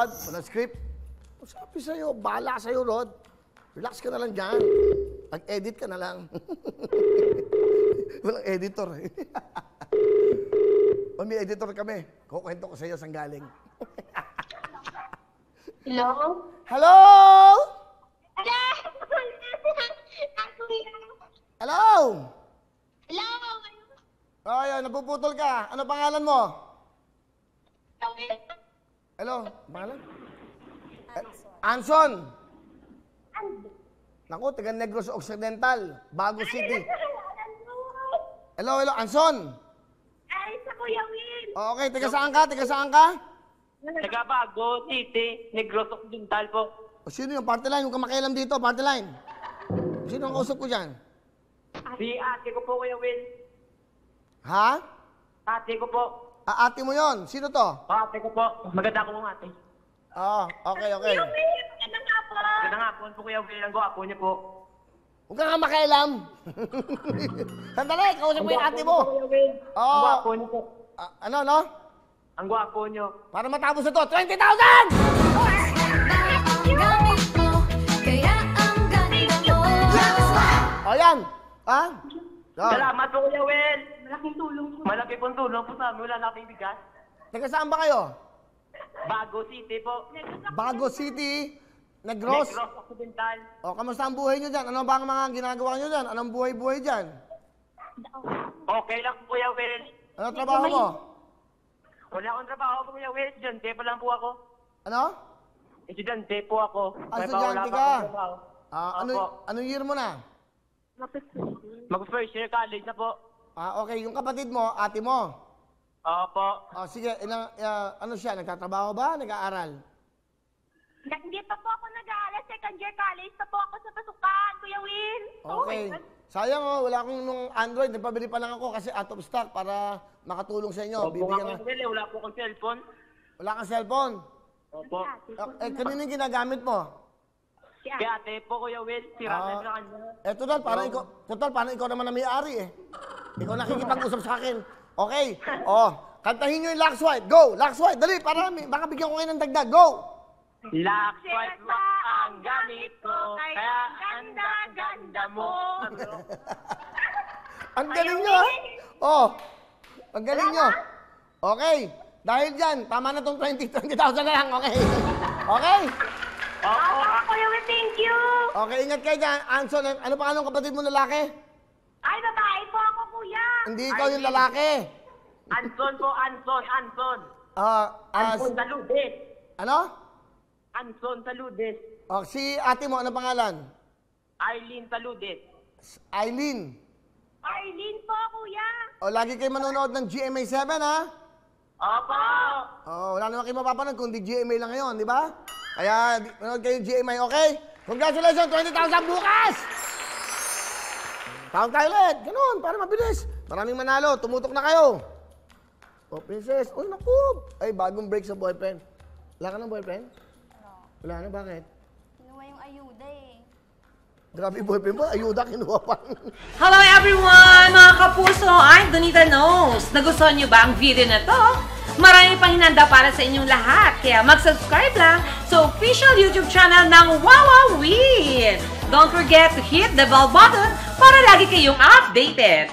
Walang script. Sabi sa'yo, bahala sa'yo, Rod. Relax ka na lang dyan. Mag-edit ka na lang. Walang editor eh. O, may editor kami. Kukwento ko sa'yo saan galing. Hello? Hello! Hello! Hello? Oh, yun, napuputol ka. Ano pangalan mo? Hello, pangalan? Anson. Naku, taga Negros Occidental, Bago City. Hello, Anson. Ay, sa Kuya Will. Okay, taga saan ka? Taga saan ka? Taga Bago City, Negros Occidental po. O, sino yung party line? Huwag ka makialam dito, party line. Sino ang kausap ko dyan? Si ate ko po, Kuya Will. Ha? Ate ko po. Ate mo yon. Sino to? Ate ko po. Maganda ko ate. Oo, okay. Kuya Will, magandang hapon. Magandang hapon po, Kuya Will. Ang gwapo niyo po. Huwag ka nga makialam. Sandali, kausap mo yung ate mo. Kuya Will. Oo. Ang gwapo niyo po. Ano, no? Ang gwapo niyo. Para matapos na to, 20,000! O yan. Ha? Salamat po, Kuya Will. Malaking tulong po. Malaki pong tulong po sa amin. Wala nating bigas. Taga saan ba kayo? Bago City po. Bago City, Negros. Negros Occidental. O, kamusta ang buhay nyo dyan? Ano ba ang mga ginagawa nyo dyan? Anong buhay-buhay dyan? Okay lang po, Kuya Will. Ano trabaho mo? Wala akong trabaho po, Kuya Will. Estudyante pa lang po ako. Ano? Estudyante po ako. Estudyante Wala pa ka? akong trabaho. Opo. Anong year mo na? Mag-first year college na po. Okay. Yung kapatid mo, ate mo. Opo. Sige, ano siya? Nagtatrabaho ba? Nag-aaral? Hindi pa po ako nag-aaral. Second year college pa po ako sa pasukan, Kuya Will. Okay. Sayang wala akong nung Android. Nagpabili pa lang ako kasi out of stock para makatulong sa inyo. Opo Bibigyan nga, na. Kuya Will. Wala po akong cellphone. Wala kang cellphone. Opo. Kanino yung ginagamit mo? Kaya ate po, Kuya Will. Sira na sa kanya. Total, parang ikaw naman na may-ari eh. Ikaw nakikipag-usap sa akin. Okay. Kantahin nyo yung Lux White. Go! Lux White, dali, para baka bigyan ko kayo ng dagdag. Go! Lux White ang gamit ko, kaya ganda-ganda mo. Ang galing nyo, ha? Ang galing nyo. Okay. Dahil dyan, tama na tong 20,000 na lang, okay? Okay? Kuya Will, thank you. Okay, ingat kayo dyan. Anson, ano pangalan ng kapatid mo lalaki? Ay, babae po ako, Kuya. Hindi ikaw yung lalaki. Anson po, Anson. Anson Saludes. Ano? Anson Saludes. Si ate mo, ano pangalan? Arlene Saludes. Eileen. Arlene po, Kuya. Lagi kayo manonood ng GMA7, ha? Opo. Wala naman kayo mapapanood kung di GMA lang ngayon, di ba? Kaya, manood kayo GMA, okay? Congratulations, 20,000 bukas! Tawag tayo ulit. Ganun, para mabilis. Maraming manalo. Tumutok na kayo. Princess. Naku. Ay, bagong break sa boyfriend. Wala ka ng boyfriend? Wala na, bakit? Kinuha yung ayuda eh. Grabe boyfriend mo. Ayuda, kinuha pa. Hello everyone! Mga kapuso, I'm Donita Knows. Nagustuhan niyo ba ang video na to? Marami pang hinanda para sa inyong lahat. Kaya mag-subscribe lang sa official YouTube channel ng Wawa Win. Don't forget to hit the bell button para lagi kayong updated.